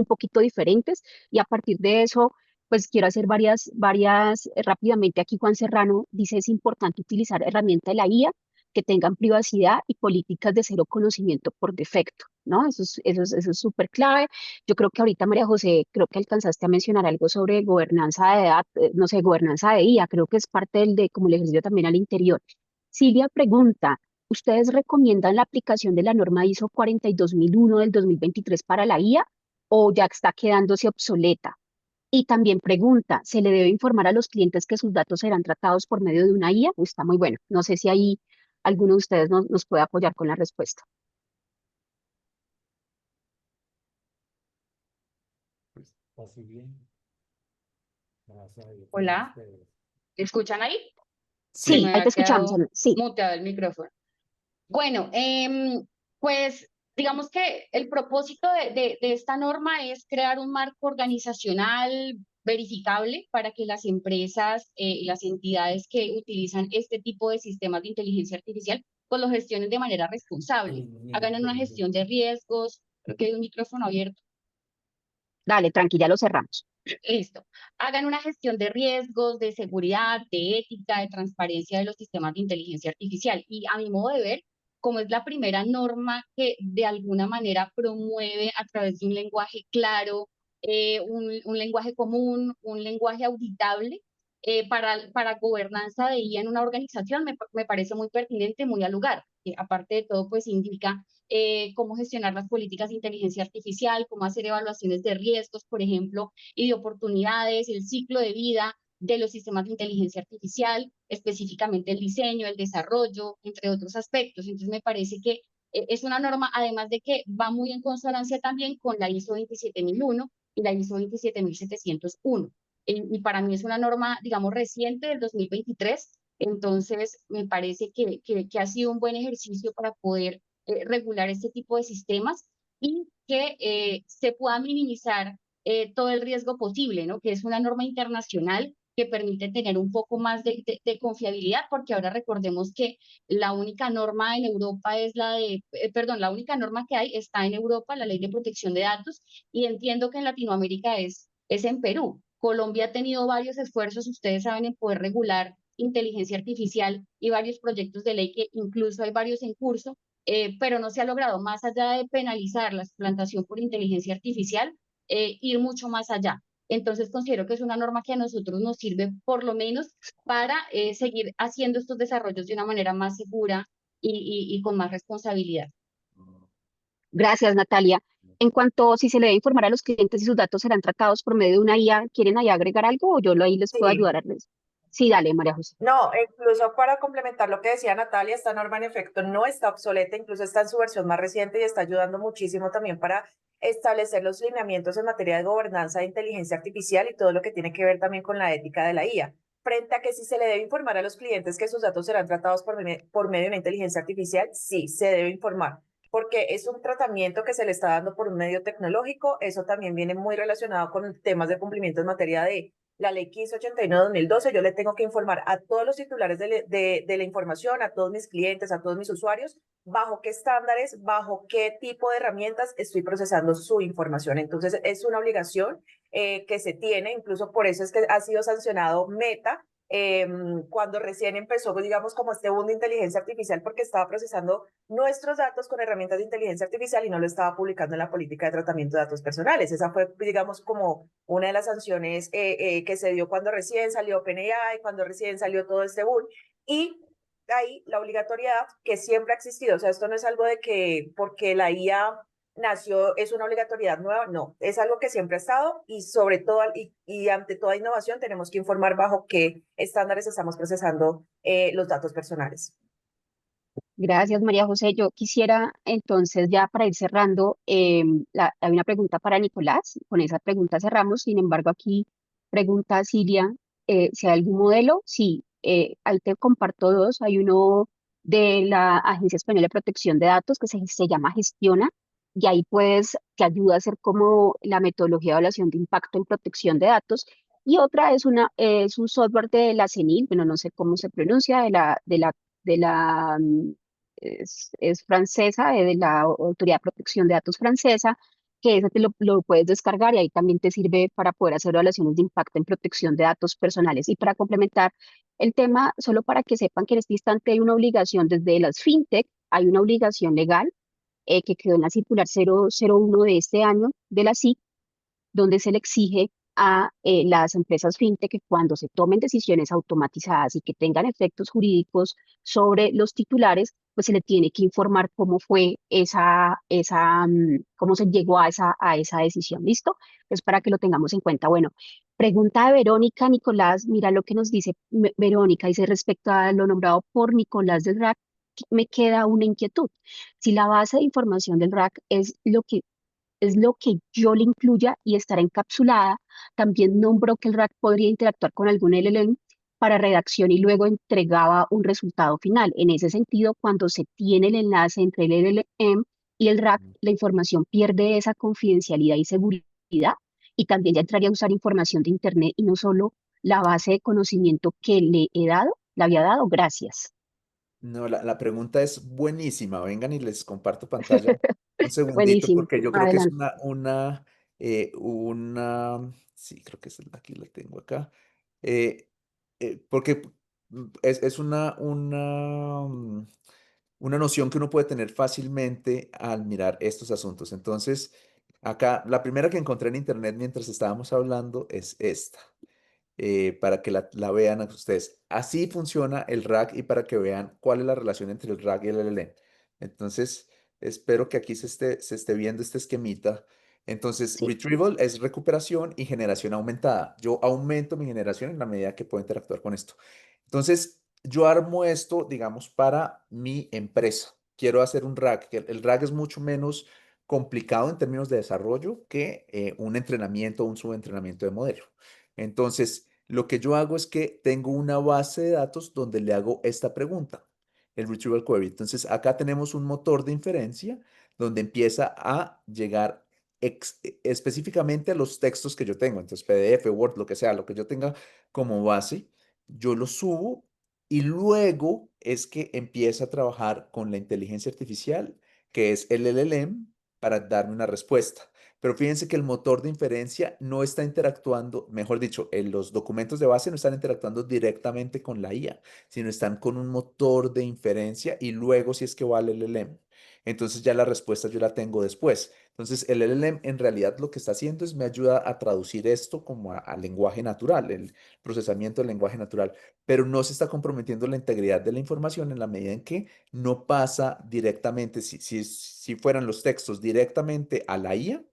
un poquito diferentes y a partir de eso, pues quiero hacer rápidamente. Aquí Juan Serrano dice es importante utilizar herramientas de la IA que tengan privacidad y políticas de cero conocimiento por defecto, ¿no? Eso es súper clave. Yo creo que ahorita, María José, creo que alcanzaste a mencionar algo sobre gobernanza de edad, no sé, gobernanza de IA, creo que es parte como el ejercicio también al interior. Silvia pregunta, ¿ustedes recomiendan la aplicación de la norma ISO 42001 del 2023 para la IA o ya está quedándose obsoleta? Y también pregunta, ¿se le debe informar a los clientes que sus datos serán tratados por medio de una IA? Está muy bueno. No sé si ahí alguno de ustedes nos puede apoyar con la respuesta. Pues, así bien. Gracias a Dios por Hola, ustedes. ¿me escuchan ahí? Que Sí, me Sí, ahí te había escuchamos, quedado Ana. Sí. muteado el micrófono. Bueno, pues digamos que el propósito de esta norma es crear un marco organizacional verificable para que las empresas y las entidades que utilizan este tipo de sistemas de inteligencia artificial pues lo gestionen de manera responsable, hagan una gestión de riesgos, creo que hay un micrófono abierto. Dale, tranqui, ya lo cerramos. Listo. Hagan una gestión de riesgos, de seguridad, de ética, de transparencia de los sistemas de inteligencia artificial. Y a mi modo de ver, como es la primera norma que de alguna manera promueve a través de un lenguaje claro, un lenguaje común, un lenguaje auditable, para gobernanza de IA en una organización me parece muy pertinente, muy al lugar. Aparte de todo, pues indica cómo gestionar las políticas de inteligencia artificial, cómo hacer evaluaciones de riesgos, por ejemplo, y de oportunidades, el ciclo de vida de los sistemas de inteligencia artificial, específicamente el diseño, el desarrollo, entre otros aspectos. Entonces, me parece que es una norma, además de que va muy en consonancia también con la ISO 27001 y la ISO 27701. Y para mí es una norma, digamos, reciente del 2023, entonces me parece que ha sido un buen ejercicio para poder regular este tipo de sistemas y que se pueda minimizar todo el riesgo posible, ¿no? Que es una norma internacional que permite tener un poco más de confiabilidad, porque ahora recordemos que la única norma en Europa es perdón, la única norma que hay está en Europa, la Ley de Protección de Datos, y entiendo que en Latinoamérica es en Perú. Colombia ha tenido varios esfuerzos, ustedes saben, en poder regular inteligencia artificial y varios proyectos de ley que incluso hay varios en curso, pero no se ha logrado, más allá de penalizar la explantación por inteligencia artificial, ir mucho más allá. Entonces considero que es una norma que a nosotros nos sirve por lo menos para seguir haciendo estos desarrollos de una manera más segura y con más responsabilidad. Gracias, Natalia. En cuanto si se le debe informar a los clientes si sus datos serán tratados por medio de una IA, ¿quieren ahí agregar algo o ahí les puedo Sí. ayudar? Sí, dale, María José. No, incluso para complementar lo que decía Natalia, esta norma en efecto no está obsoleta, incluso está en su versión más reciente y está ayudando muchísimo también para establecer los lineamientos en materia de gobernanza de inteligencia artificial y todo lo que tiene que ver también con la ética de la IA. Frente a que si se le debe informar a los clientes que sus datos serán tratados por medio de una inteligencia artificial, sí, se debe informar, porque es un tratamiento que se le está dando por un medio tecnológico. Eso también viene muy relacionado con temas de cumplimiento en materia de la ley 1589-2012. Yo le tengo que informar a todos los titulares de la información, a todos mis clientes, a todos mis usuarios, bajo qué estándares, bajo qué tipo de herramientas estoy procesando su información. Entonces, es una obligación que se tiene, incluso por eso es que ha sido sancionado Meta cuando recién empezó, digamos, como este boom de inteligencia artificial, porque estaba procesando nuestros datos con herramientas de inteligencia artificial y no lo estaba publicando en la política de tratamiento de datos personales. Esa fue, digamos, como una de las sanciones que se dio cuando recién salió OpenAI, cuando recién salió todo este boom. Y ahí la obligatoriedad que siempre ha existido, o sea, esto no es algo de que porque la IA nació, es una obligatoriedad nueva, no, es algo que siempre ha estado y sobre todo y ante toda innovación tenemos que informar bajo qué estándares estamos procesando los datos personales. Gracias, María José. Yo quisiera entonces ya para ir cerrando, hay una pregunta para Nicolás. Con esa pregunta cerramos. Sin embargo, aquí pregunta Silvia si hay algún modelo. Sí, ahí te comparto dos. Hay uno de la Agencia Española de Protección de Datos que se llama Gestiona y ahí te ayuda a hacer como la metodología de evaluación de impacto en protección de datos. Y otra es un software de la CENIL, bueno, no sé cómo se pronuncia, es francesa, de la Autoridad de Protección de Datos francesa, que ese lo puedes descargar y ahí también te sirve para poder hacer evaluaciones de impacto en protección de datos personales. Y para complementar el tema, solo para que sepan que en este instante hay una obligación desde las fintech, hay una obligación legal que quedó en la circular 001 de este año de la SIC, donde se le exige a las empresas fintech que cuando se tomen decisiones automatizadas y que tengan efectos jurídicos sobre los titulares, pues se le tiene que informar cómo fue cómo se llegó a esa decisión. ¿Listo? Es para que lo tengamos en cuenta. Bueno, pregunta de Verónica Nicolás, mira lo que nos dice Verónica, dice respecto a lo nombrado por Nicolás del RAC, me queda una inquietud. Si la base de información del RAC es lo que yo le incluya y estará encapsulada. También nombró que el RAC podría interactuar con algún LLM para redacción y luego entregaba un resultado final. En ese sentido, cuando se tiene el enlace entre el LLM y el RAC, la información pierde esa confidencialidad y seguridad y también ya entraría a usar información de Internet y no solo la base de conocimiento que le había dado. Gracias. No, la pregunta es buenísima. Vengan y les comparto pantalla un segundito Buenísimo. porque yo creo que es Adelante. sí, creo que aquí la tengo acá. eh, porque es una noción que uno puede tener fácilmente al mirar estos asuntos. Entonces, acá, la primera que encontré en internet mientras estábamos hablando es esta. para que la vean a ustedes. Así funciona el RAG y para que vean cuál es la relación entre el RAG y el LLM. Entonces, espero que aquí se esté viendo este esquemita. Entonces, Sí. retrieval es recuperación y generación aumentada. Yo aumento mi generación en la medida que puedo interactuar con esto. Entonces, yo armo esto, digamos, para mi empresa. Quiero hacer un RAG. Que el RAG es mucho menos complicado en términos de desarrollo que un entrenamiento o un subentrenamiento de modelo. Entonces, lo que yo hago es que tengo una base de datos donde le hago esta pregunta, el Retrieval Query. Entonces, acá tenemos un motor de inferencia donde empieza a llegar específicamente a los textos que yo tengo. Entonces, PDF, Word, lo que sea, lo que yo tenga como base, yo lo subo y luego es que empieza a trabajar con la inteligencia artificial, que es el LLM, para darme una respuesta. Pero fíjense que el motor de inferencia no está interactuando, mejor dicho, los documentos de base no están interactuando directamente con la IA, sino están con un motor de inferencia y luego si es que va al LLM. Entonces ya la respuesta yo la tengo después. Entonces el LLM en realidad lo que está haciendo es me ayuda a traducir esto como a lenguaje natural, el procesamiento del lenguaje natural, pero no se está comprometiendo la integridad de la información en la medida en que no pasa directamente, si fueran los textos directamente a la IA,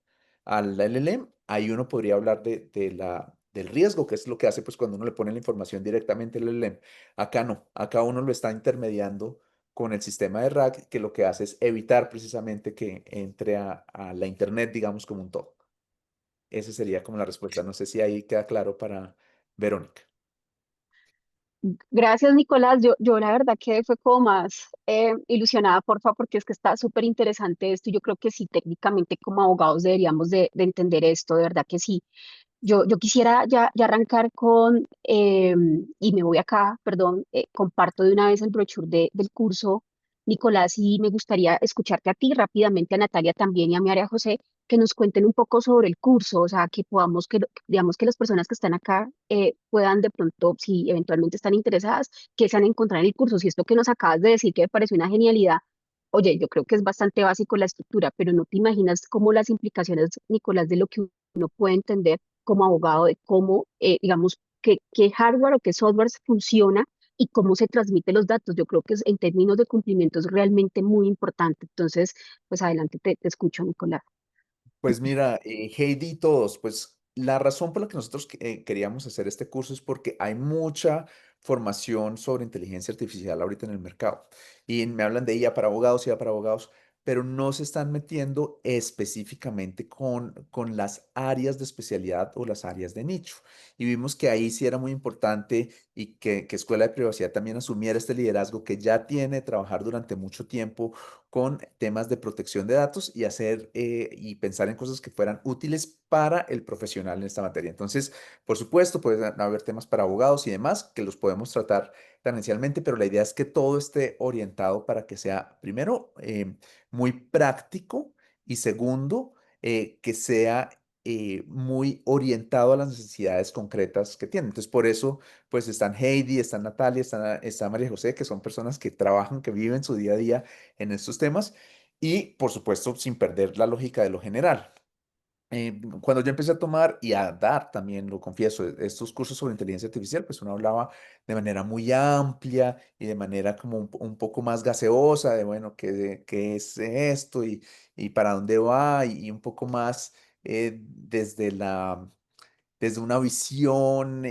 al LLM, ahí uno podría hablar del riesgo, que es lo que hace pues cuando uno le pone la información directamente al LLM. Acá no, acá uno lo está intermediando con el sistema de RAG, que lo que hace es evitar precisamente que entre a la Internet, digamos, como un todo. Esa sería como la respuesta. No sé si ahí queda claro para Verónica. Gracias, Nicolás. Yo la verdad que fue como más ilusionada, porfa, porque es que está súper interesante esto. Yo creo que sí, técnicamente como abogados deberíamos de entender esto, de verdad que sí. Yo quisiera ya arrancar con, y me voy acá, perdón, comparto de una vez el brochure del curso, Nicolás, y me gustaría escucharte a ti rápidamente, a Natalia también y a María José, que nos cuenten un poco sobre el curso, o sea, que podamos, digamos que las personas que están acá puedan de pronto, si eventualmente están interesadas, que se han encontrado en el curso. Si esto que nos acabas de decir que me pareció una genialidad, oye, yo creo que es bastante básico la estructura, pero no te imaginas cómo las implicaciones, Nicolás, de lo que uno puede entender como abogado de cómo, digamos, qué hardware o qué software funciona y cómo se transmiten los datos. Yo creo que en términos de cumplimiento es realmente muy importante. Entonces, pues adelante, te escucho, Nicolás. Pues mira, Heidi y todos, pues la razón por la que nosotros queríamos hacer este curso es porque hay mucha formación sobre inteligencia artificial ahorita en el mercado. Y me hablan de IA para abogados, pero no se están metiendo específicamente con las áreas de especialidad o las áreas de nicho. Y vimos que ahí sí era muy importante y que Escuela de Privacidad también asumiera este liderazgo que ya tiene de trabajar durante mucho tiempo con temas de protección de datos y hacer y pensar en cosas que fueran útiles para el profesional en esta materia. Entonces, por supuesto, pueden haber temas para abogados y demás que los podemos tratar tangencialmente, pero la idea es que todo esté orientado para que sea, primero, muy práctico y segundo, que sea muy orientado a las necesidades concretas que tienen. Entonces, por eso, pues están Heidi, están Natalia, está María José, que son personas que trabajan, que viven su día a día en estos temas y, por supuesto, sin perder la lógica de lo general. Cuando yo empecé a tomar y a dar también, lo confieso, estos cursos sobre inteligencia artificial, pues uno hablaba de manera muy amplia y de manera como un poco más gaseosa, de bueno, qué es esto y para dónde va y un poco más desde una visión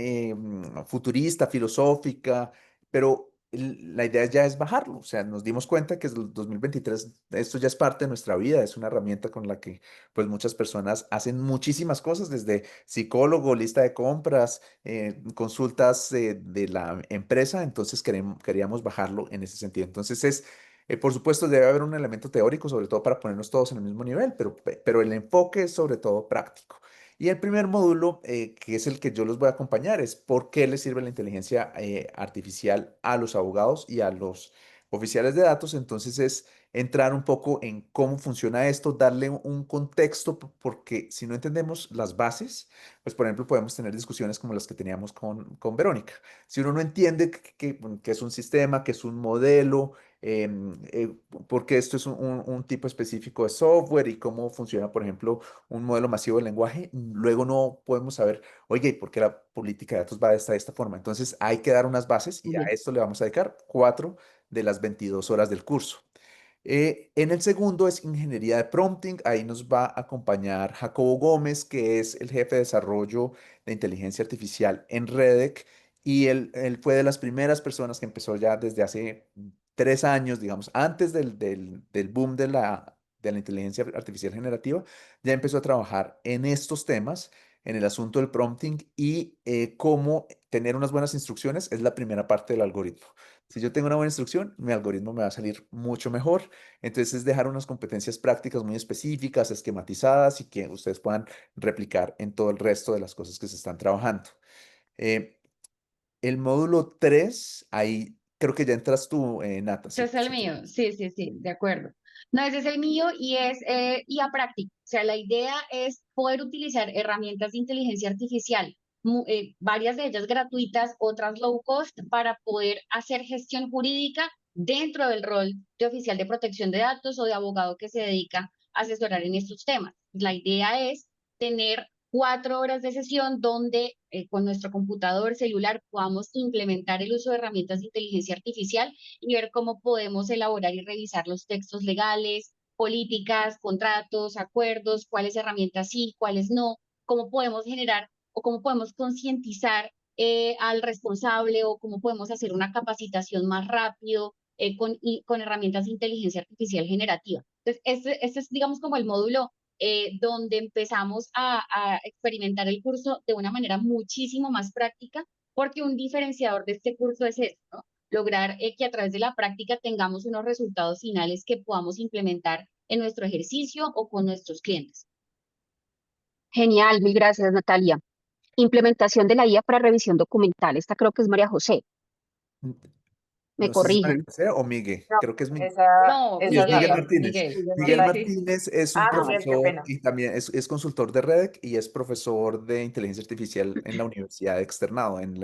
futurista, filosófica, pero la idea ya es bajarlo. O sea, nos dimos cuenta que el 2023 esto ya es parte de nuestra vida, es una herramienta con la que pues muchas personas hacen muchísimas cosas, desde psicólogo, lista de compras, consultas de la empresa, entonces queríamos bajarlo en ese sentido. Entonces por supuesto, debe haber un elemento teórico, sobre todo para ponernos todos en el mismo nivel, pero el enfoque es sobre todo práctico. Y el primer módulo, que es el que yo los voy a acompañar, es por qué le sirve la inteligencia artificial a los abogados y a los oficiales de datos. Entonces es entrar un poco en cómo funciona esto, darle un contexto, porque si no entendemos las bases, pues por ejemplo podemos tener discusiones como las que teníamos con Verónica. Si uno no entiende qué es un sistema, qué es un modelo, porque esto es un tipo específico de software y cómo funciona, por ejemplo, un modelo masivo de lenguaje. Luego no podemos saber, oye, ¿y por qué la política de datos va de esta forma? Entonces hay que dar unas bases y Muy a bien. esto le vamos a dedicar 4 de las 22 horas del curso. En el segundo es ingeniería de prompting. Ahí nos va a acompañar Jacobo Gómez, que es el jefe de desarrollo de inteligencia artificial en Redec. Y él fue de las primeras personas que empezó ya desde hace 3 años, digamos, antes del boom de la inteligencia artificial generativa, ya empezó a trabajar en estos temas, en el asunto del prompting y cómo tener unas buenas instrucciones es la primera parte del algoritmo. Si yo tengo una buena instrucción, mi algoritmo me va a salir mucho mejor. Entonces es dejar unas competencias prácticas muy específicas, esquematizadas y que ustedes puedan replicar en todo el resto de las cosas que se están trabajando. Eh, el módulo 3 ahí creo que ya entras tú, Nata, Ese sí, es el sí, sí. mío, sí, sí, sí, de acuerdo. No, ese es el mío y es IA práctica. O sea, la idea es poder utilizar herramientas de inteligencia artificial, varias de ellas gratuitas, otras low cost, para poder hacer gestión jurídica dentro del rol de oficial de protección de datos o de abogado que se dedica a asesorar en estos temas. La idea es tener 4 horas de sesión donde con nuestro computador celular podamos implementar el uso de herramientas de inteligencia artificial y ver cómo podemos elaborar y revisar los textos legales, políticas, contratos, acuerdos, cuáles herramientas sí, cuáles no, cómo podemos generar o cómo podemos concientizar al responsable o cómo podemos hacer una capacitación más rápido con herramientas de inteligencia artificial generativa. Entonces, este es, digamos, como el módulo donde empezamos a experimentar el curso de una manera muchísimo más práctica, porque un diferenciador de este curso es esto, ¿no? Lograr que a través de la práctica tengamos unos resultados finales que podamos implementar en nuestro ejercicio o con nuestros clientes. Genial, mil gracias, Natalia. Implementación de la IA para revisión documental. Esta creo que es María José. Me No sé si es María corrigen. José o Miguel, No, creo que es Miguel. No, Sí, es Miguel Miguel, Martínez. Miguel, Miguel sí, sí. Martínez es un Miguel, qué profesor pena. y también es consultor de Redec y es profesor de inteligencia artificial en la Universidad de Externado, en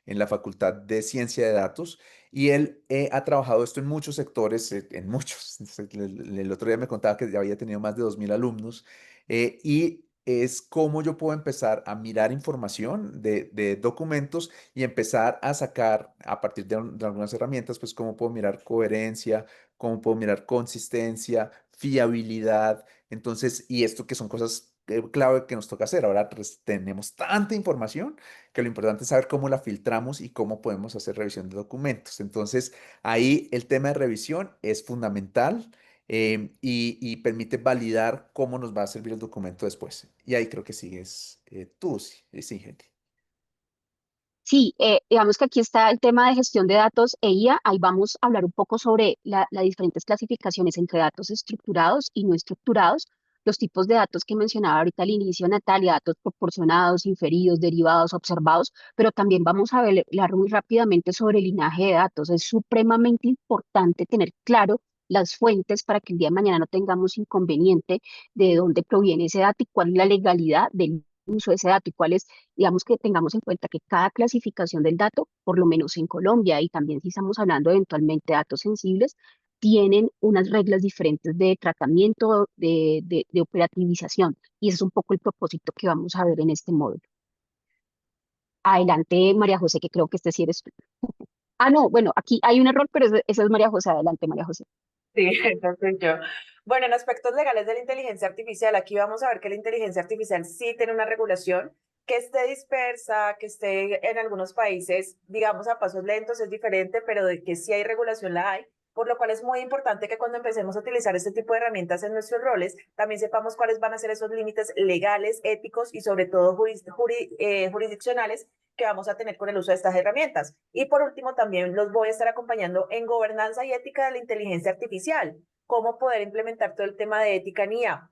la Facultad de Ciencia de Datos. Y él ha trabajado esto en muchos sectores, en muchos. El otro día me contaba que ya había tenido más de 2.000 alumnos. Y es cómo yo puedo empezar a mirar información de documentos y empezar a sacar a partir de algunas herramientas, pues cómo puedo mirar coherencia, cómo puedo mirar consistencia, fiabilidad. Entonces, y esto que son cosas clave que nos toca hacer. Ahora pues, tenemos tanta información que lo importante es saber cómo la filtramos y cómo podemos hacer revisión de documentos. Entonces, ahí el tema de revisión es fundamental. Y permite validar cómo nos va a servir el documento después. Y ahí creo que sigues tú, sí, gente. Sí, digamos que aquí está el tema de gestión de datos e IA. Ahí vamos a hablar un poco sobre las diferentes clasificaciones entre datos estructurados y no estructurados, los tipos de datos que mencionaba ahorita al inicio Natalia, datos proporcionados, inferidos, derivados, observados, pero también vamos a hablar muy rápidamente sobre el linaje de datos. Es supremamente importante tener claro las fuentes para que el día de mañana no tengamos inconveniente de dónde proviene ese dato y cuál es la legalidad del uso de ese dato y cuál es, digamos, que tengamos en cuenta que cada clasificación del dato, por lo menos en Colombia y también si estamos hablando eventualmente de datos sensibles, tienen unas reglas diferentes de tratamiento, de operativización, y ese es un poco el propósito que vamos a ver en este módulo. Adelante, María José, que creo que este sí eres tú. Ah, no, bueno, aquí hay un error, pero esa es María José. Adelante, María José. Sí, entonces yo. Bueno, en aspectos legales de la inteligencia artificial, aquí vamos a ver que la inteligencia artificial sí tiene una regulación que esté dispersa, que esté en algunos países, digamos, a pasos lentos, es diferente, pero de que sí hay regulación la hay, por lo cual es muy importante que cuando empecemos a utilizar este tipo de herramientas en nuestros roles, también sepamos cuáles van a ser esos límites legales, éticos y sobre todo jurisdiccionales que vamos a tener con el uso de estas herramientas. Y por último, también los voy a estar acompañando en gobernanza y ética de la inteligencia artificial, cómo poder implementar todo el tema de ética en IA,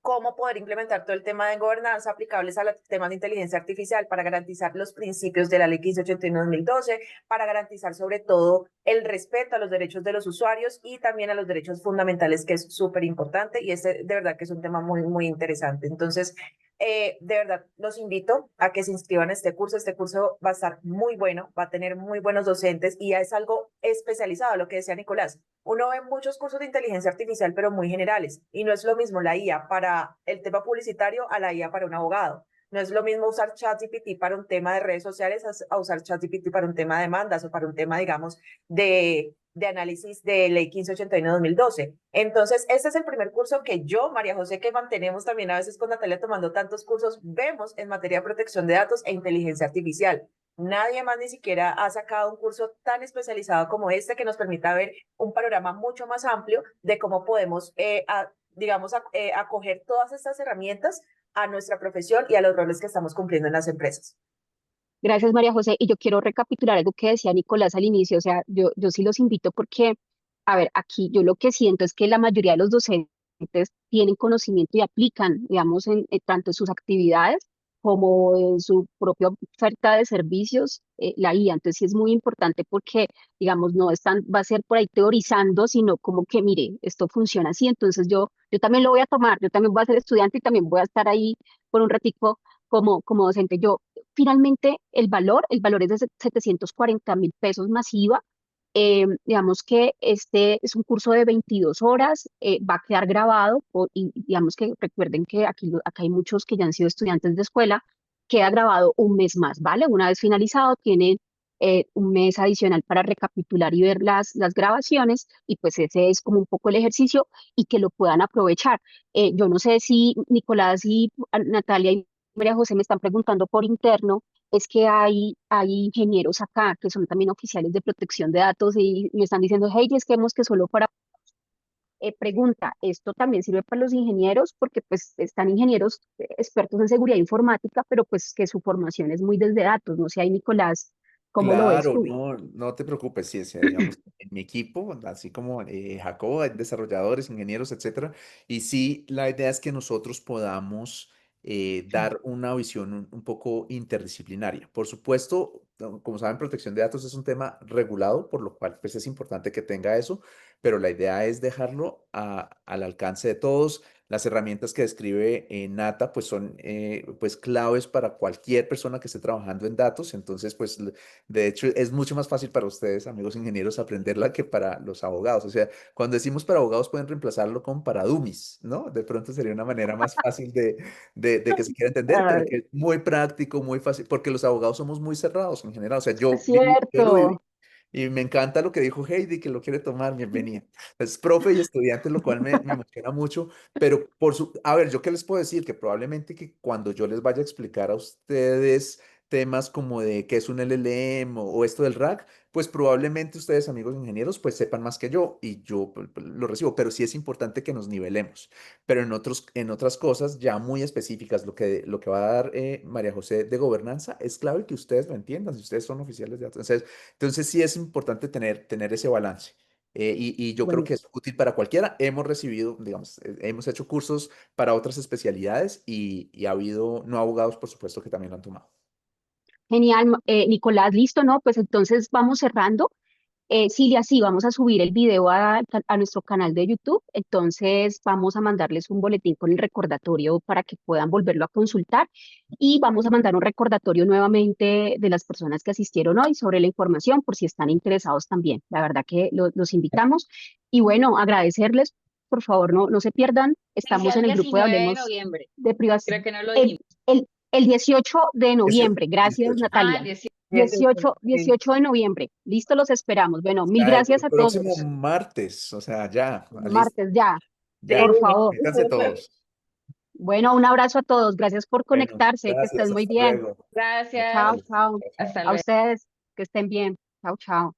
cómo poder implementar todo el tema de gobernanza aplicables a los temas de inteligencia artificial para garantizar los principios de la Ley 1581-2012, para garantizar sobre todo el respeto a los derechos de los usuarios y también a los derechos fundamentales, que es súper importante y este de verdad que es un tema muy, muy interesante. Entonces, De verdad, los invito a que se inscriban a este curso. Este curso va a estar muy bueno, va a tener muy buenos docentes y ya es algo especializado, lo que decía Nicolás. Uno ve muchos cursos de inteligencia artificial, pero muy generales, y no es lo mismo la IA para el tema publicitario a la IA para un abogado. No es lo mismo usar ChatGPT para un tema de redes sociales a usar ChatGPT para un tema de demandas o para un tema, digamos, de análisis de ley 1581-2012. Entonces, este es el primer curso que yo, María José, que mantenemos también a veces con Natalia tomando tantos cursos, vemos en materia de protección de datos e inteligencia artificial. Nadie más ni siquiera ha sacado un curso tan especializado como este que nos permita ver un panorama mucho más amplio de cómo podemos, acoger todas estas herramientas a nuestra profesión y a los roles que estamos cumpliendo en las empresas. Gracias, María José. Y yo quiero recapitular algo que decía Nicolás al inicio. O sea, yo sí los invito porque, a ver, aquí yo lo que siento es que la mayoría de los docentes tienen conocimiento y aplican, digamos, tanto en sus actividades como en su propia oferta de servicios, la IA. Entonces sí es muy importante porque, digamos, no están, va a ser por ahí teorizando, sino como que, mire, esto funciona así. Entonces yo también lo voy a tomar, yo también voy a ser estudiante y también voy a estar ahí por un ratico como docente. Finalmente, el valor es de 740.000 pesos masiva. Digamos que este es un curso de 22 horas, va a quedar grabado, y digamos que recuerden que acá hay muchos que ya han sido estudiantes de escuela, queda grabado un mes más, ¿vale? Una vez finalizado, tienen un mes adicional para recapitular y ver las grabaciones, y pues ese es como un poco el ejercicio y que lo puedan aprovechar. Yo no sé si Nicolás y Natalia y María José me están preguntando por interno, es que hay ingenieros acá que son también oficiales de protección de datos y me están diciendo, hey, es que vemos que solo para pregunta, ¿esto también sirve para los ingenieros? Porque pues están ingenieros expertos en seguridad informática, pero pues que su formación es muy desde datos. No sé, ahí Nicolás, ¿cómo lo ves Claro, tú? no te preocupes, sí, digamos, en mi equipo, así como Jacobo, hay desarrolladores, ingenieros, etcétera, y sí, la idea es que nosotros podamos dar una visión un poco interdisciplinaria. Por supuesto, como saben, protección de datos es un tema regulado, por lo cual pues es importante que tenga eso, pero la idea es dejarlo al alcance de todos. Las herramientas que describe Nata pues son pues claves para cualquier persona que esté trabajando en datos, entonces pues de hecho, es mucho más fácil para ustedes, amigos ingenieros, aprenderla que para los abogados. O sea, cuando decimos para abogados pueden reemplazarlo con para dummies, ¿no? De pronto sería una manera más fácil de que se quiera entender, pero Ay, que es muy práctico, muy fácil, porque los abogados somos muy cerrados en general. O sea, es yo lo cierto. viví y me encanta lo que dijo Heidi, que lo quiere tomar, bienvenida. Es profe y estudiante, lo cual me emociona mucho, pero a ver, ¿yo qué les puedo decir? Que probablemente que cuando yo les vaya a explicar a ustedes temas como de qué es un LLM o esto del RAG, pues probablemente ustedes, amigos ingenieros, pues sepan más que yo y yo lo recibo, pero sí es importante que nos nivelemos. Pero en otras cosas ya muy específicas, lo que va a dar María José de gobernanza, es clave que ustedes lo entiendan, si ustedes son oficiales de datos. Entonces sí es importante tener ese balance. Y yo creo Bueno, que es útil para cualquiera. Hemos recibido, digamos, hemos hecho cursos para otras especialidades y ha habido no abogados, por supuesto, que también lo han tomado. genial, Nicolás, listo, ¿no? Pues entonces vamos cerrando. Silvia, sí, vamos a subir el video a nuestro canal de YouTube, entonces vamos a mandarles un boletín con el recordatorio para que puedan volverlo a consultar y vamos a mandar un recordatorio nuevamente de las personas que asistieron hoy sobre la información por si están interesados también. La verdad que los invitamos y bueno, agradecerles, por favor, no se pierdan, Inicia estamos el en el grupo de 19 de Hablemos noviembre. de Privacidad. Creo que no lo El, dijimos. el 18 de Ese- noviembre, gracias 18. Ah, el Natalia. 18. 18, Sí. 18 de noviembre. Listo, los esperamos. Bueno, mil Sea, gracias el a próximo todos. martes, o sea, ya, listo, Martes ya, Sí, por ya, favor. métanse todos. Bueno, un abrazo a todos. Gracias por Bueno, conectarse. Que estén gracias, muy hasta bien. luego. Gracias. Chao, Vale, chao. chao, chao. Hasta A luego. ustedes, que estén bien. Chao, chao.